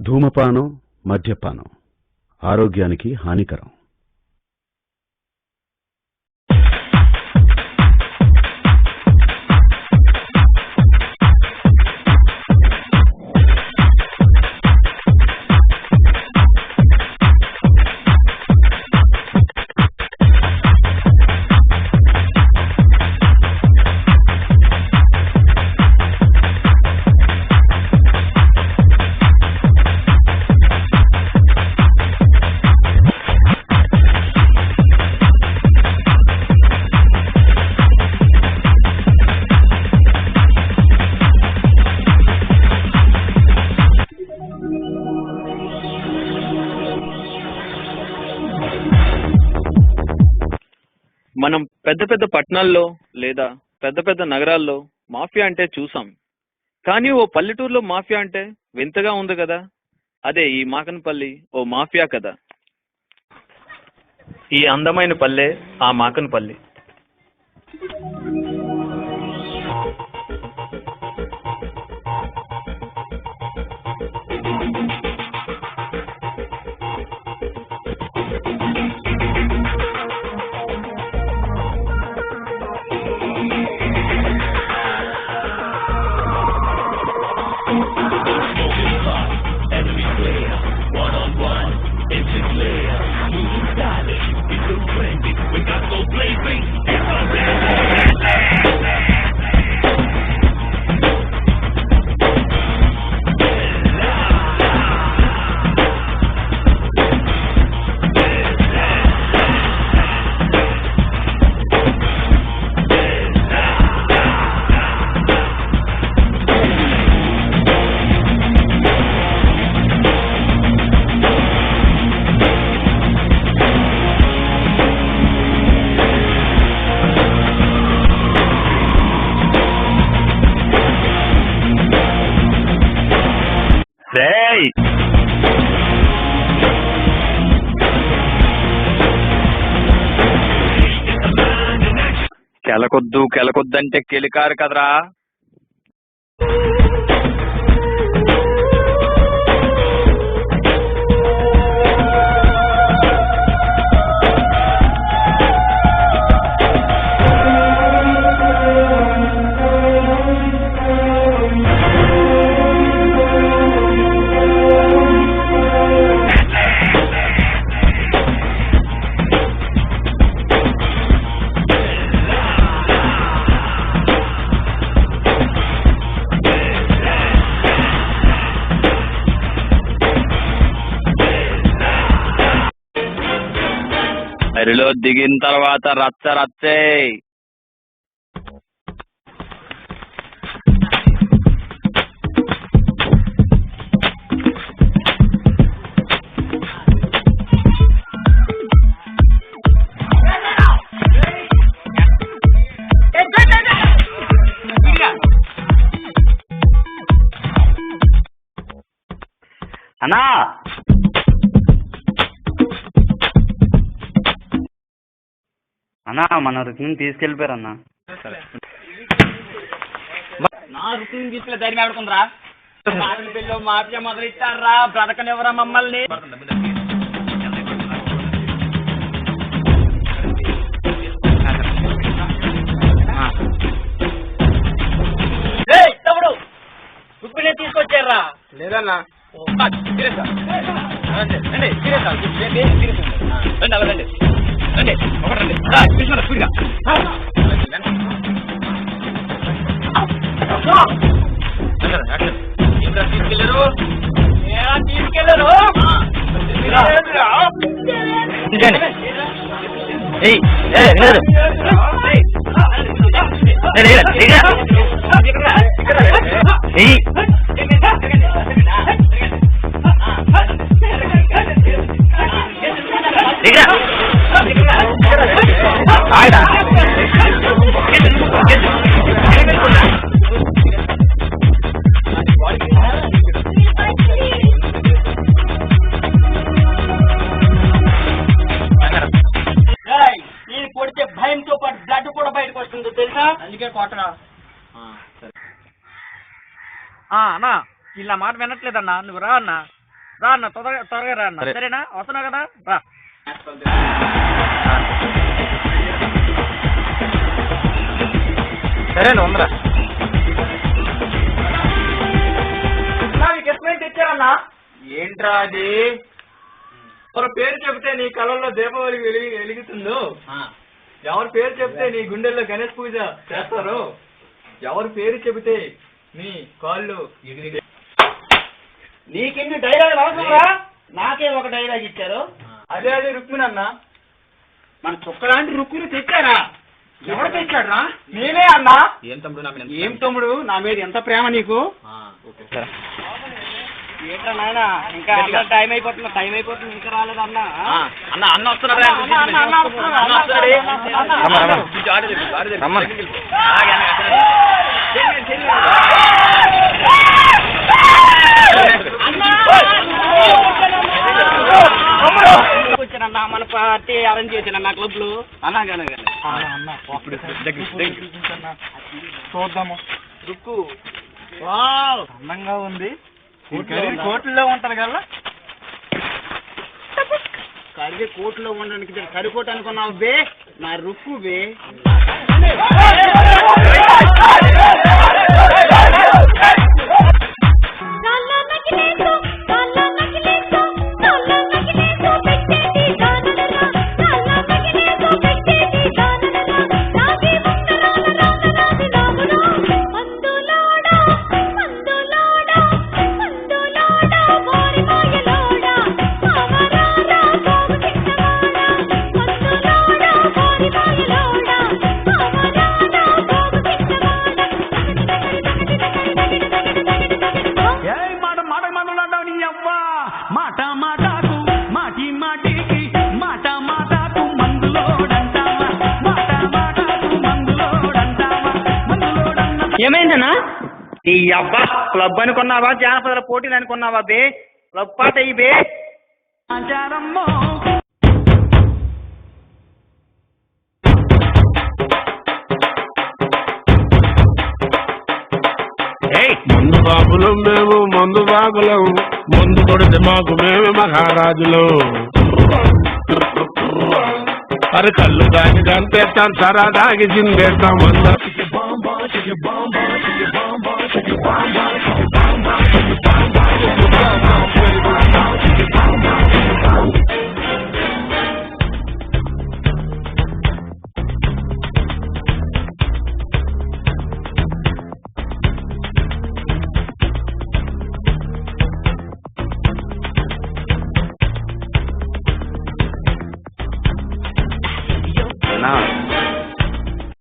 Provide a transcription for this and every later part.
ధూమపానం, మద్యపానం ఆరోగ్యానికి హానికరం. మనం పెద్ద పెద్ద పట్టణాల్లో లేదా పెద్ద పెద్ద నగరాల్లో మాఫియా అంటే చూసాం. కానీ ఓ పల్లెటూరులో మాఫియా అంటే వింతగా ఉంది కదా. అదే ఈ మాకనపల్లి ఓ మాఫియా కదా. ఈ అందమైన పల్లె ఆ మాకనపల్లి. కెలకొద్దంటే కెలికారు కదరా. అరిలో దిగిన తర్వాత రచ్చే. అన్నా అన్నా మన రుక్మిని తీసుకెళ్ళిపోయారు అన్నా. నా రుక్మిని తీసుకెళ్ళి ధైర్యం ఆడుకుందరా. పెళ్ళి మాఫియా మొదలు ఇచ్చారా, బ్రతకనివ్వరా మమ్మల్ని. తమ్ముడు రుక్మిని తీసుకొచ్చారా? లేదన్నా. కొడితే భయంతో పాటు బ్లడ్ కూడా బయటకు వస్తుందో తెలుసా, అందుకే కొట్టరా. అన్నా ఇలా మాట వినట్లేదన్నా, నువ్వు రా అన్నా. రా అన్న, త్వరగా రా అన్న. సరేనా, వస్తున్నావు కదా, రా. సరే ఉందరా. తెచ్చారన్నా. ఏంట్రా అది? ఎవరి పేరు చెబితే నీ కళల్లో దీపావళి వెలుగుతుందో, ఎవరి పేరు చెబితే నీ గుండెల్లో గణేష్ పూజ చేస్తారు, ఎవరి పేరు చెబితే నీ కాళ్ళు నీకెన్ని డైలాగ్ అవసరంరా? నాకే ఒక డైలాగ్ ఇచ్చారు. అదే రుక్మిణి అన్న. మన చుక్కలాంటి రుక్మిణి తెచ్చారా? ఎవరు తెచ్చాడ్రా? నేనే అన్నా. ఏం తమ్ముడు, నా మీద ఎంత ప్రేమ నీకు? ఏంట్రా నాయన, ఇంకా టైం అయిపోతుంది ఇంకా రాలేదన్నా. అన్న వస్తున్నాడు. వచ్చానన్నా, మన పార్టీ అరేంజ్ చేశానన్నా క్లబ్లు. అలాగే చూద్దాము. రుక్కు అందంగా ఉంది. కోట్లలో ఉంటారు కదా, కరిగే కోట్లో ఉండడానికి కరికోట అనుకున్నావు బే, నా రుక్కు బే. ఏమైందన్నా? ఈ అబ్బా క్లబ్ అనుకున్నావా, జానపద పోటీలు అనుకున్నావా బే? క్లబ్ పాట అయ్యి బే. మందు బాబులం మేము, మందు బాగులం, మందు కొడితే మాకు మేము మహారాజులు. అరే కళ్ళు దాగి కనిపెట్టాం, సరా దాగి చిందేస్తాం.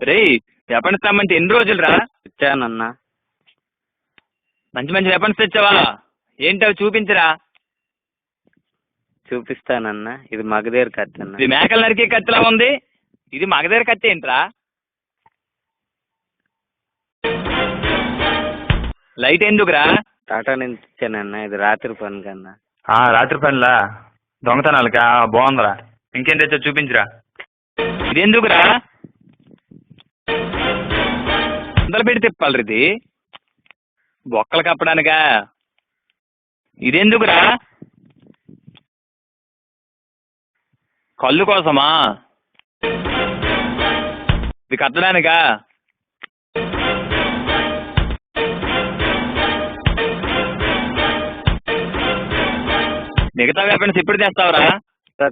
రే వెపన్స్ తెమ్మంటే ఎన్ని రోజులు రా? ఇచ్చానన్నా. మంచి మంచి వెపన్స్ తెచ్చావా? ఏంటవి చూపించరా. చూపిస్తానన్నా. ఇది మగధీర కత్తి అన్న. ఇది మేకల నరికే కత్తిలా ఉంది. ఇది మగధీర కత్తి ఏంట్రా? లైట్ ఎందుకురా? టాటా నుంచి ఇచ్చానన్నా. ఇది రాత్రి పని కన్నా. రాత్రి పనిలా దొంగతనాలకా? బాగుందిరా. ఇంకేం తెచ్చా చూపించురా. ఇదెందుకురా? అందరు పెట్టి తిప్పాలి. ఇది బొక్కలు కప్పడానికా? ఇదెందుకురా? కళ్ళు కోసమా? ఇది కట్టడానికా? మిగతా వెపన్స్ ఎప్పుడు తెస్తావురా?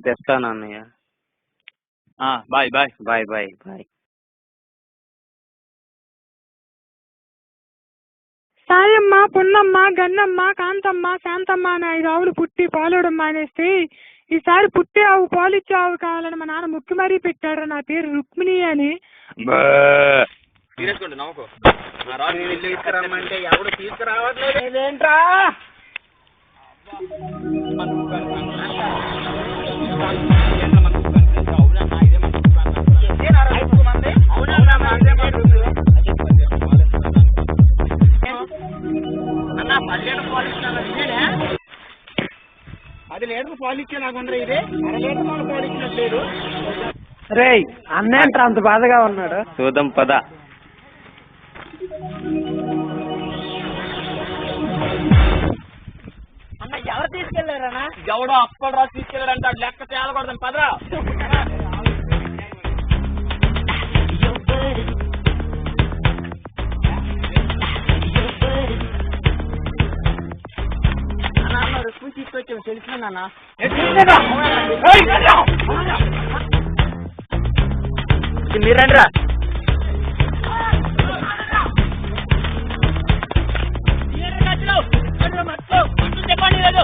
తెస్తాను అన్నయ్య. Bye bye bye bye bye. Sayamma, Punnamma, Gannamma, Kanthamma, Shanthamma అని 5 ఆవులు పుట్టి పాలవడం మానేస్తే ఈసారి పుట్టే ఆవు పాలిచ్చే ఆవు కావాలని మా నాన్న ముక్కి మరీ పెట్టాడు. నా పేరు రుక్మిణి అని. తీసుకురమ్మంటే ఎవడు తీసుకురావట్లేదు. ఏంట్రా అది లీటర్ పాలు ఇచ్చే నాకుందరూ ఇదే 1/2 లీటర్ పాలు ఇచ్చినట్లేదు. రే అన్నేంట్రా అంత బాధగా ఉన్నాడు? చూద్దాం పద. అన్న ఎవరు తీసుకెళ్లారా? తీసుకెళ్లారనా? ఎవడో అప్పలు రాసి తీసుకెళ్లారంట, లెక్క తేలకూడదని పదరా. రుక్కు తీసుకొచ్చాము తెలిసిందన్నా. మీరండ్రా చెప్పండి లేదు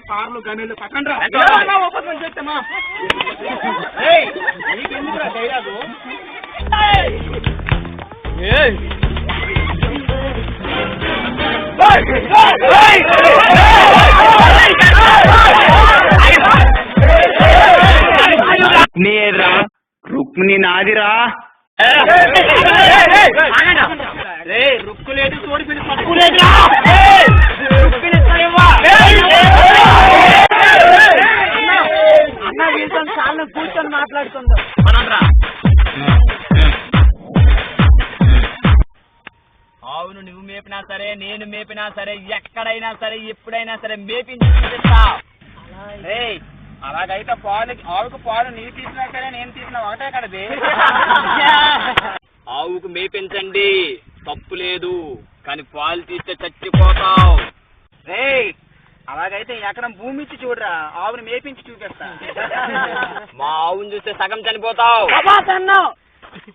పార్లు గనులు పట్టండ్రా. నీకెందుకురా డైలాగు? నీరా రుక్మిణి నాదిరా. రుక్కు లేదు తోడి పిడి అన్న వీళ్ళతో చాలా కూర్చొని మాట్లాడుతుందో. అవును, నువ్వు మేపినా సరే నేను మేపినా సరే ఎక్కడైనా సరే ఎప్పుడైనా సరే మేపించి చూపిస్తా. అలాగైతే పాలు ఆవుకు పాలు నీవు తీసినా సరే నేను తీసినా ఒకటే కదది. ఆవుకు మేపించండి తప్పు లేదు, కానీ పాలు తీస్తే చచ్చిపోతావు. అలాగైతే ఎకరం భూమి ఇచ్చి చూడరా, ఆవుని మేపించి చూపిస్తా. మా ఆవుని చూస్తే సగం చనిపోతావు.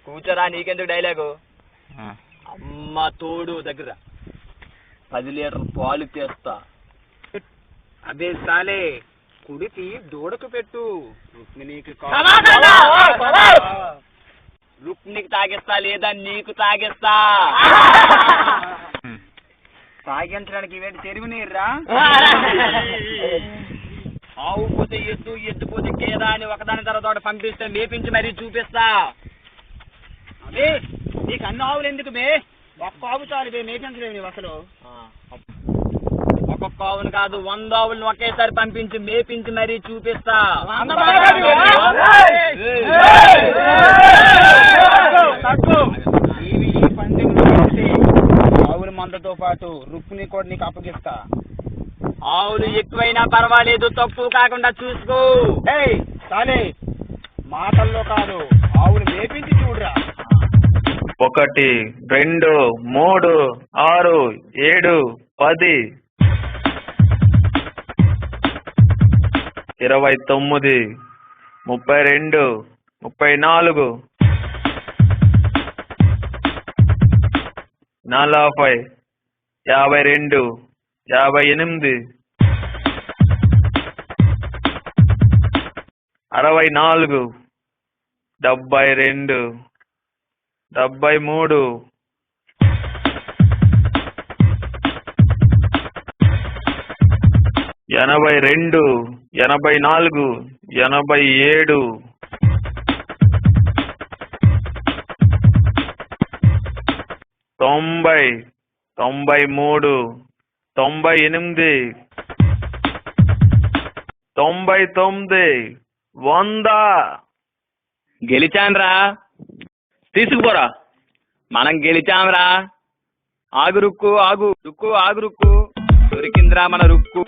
కూర్చోరా, నీకెందుకు డైలాగు. అమ్మ తోడు దగ్గర 10 లీటర్ల పాలు తీస్తా. అదే సాలే కుడికి దూడకు పెట్టు, రుక్మిణికి తాగిస్తా లేదా నీకు తాగిస్తా. తాగించడానికి ఇవేంటి చెరువు నీర్రా? ఆవు పోతే ఎద్దు, ఎద్దు పోతే గేదా అని ఒకదాని తర్వాత పంపిస్తే మేపించి మరీ చూపిస్తా. అదే నీకు అన్ని ఆవులు ఎందుకు బే? ఒక్క ఆవు చాలు బే, మేపించలేవు నీవు అసలు. ఒక్కొక్క ఆవును కాదు 100 ఆవులను ఒకేసారి పంపించి మేపించి మరీ చూపిస్తా. ఆవుల మందతో పాటు రుక్కుని కూడా నీకు అప్పగిస్తా. ఆవులు ఎక్కువైనా పర్వాలేదు, తక్కువ కాకుండా చూసుకో. చాలే మాటల్లో కాదు, ఆవులు మేపించి చూడరా. 1 2 3 6 7 10 29 32 34 40 52 58 64 72 73 82 84 87 90 93 98 99 100. గెలిచాన్రా, తీసుకుపోరా. మనం గెలిచాంరా. ఆగు రుక్కు ఆగు, రుక్కు ఆగు, రుక్కు దొరికిందిరా మన రుక్కు.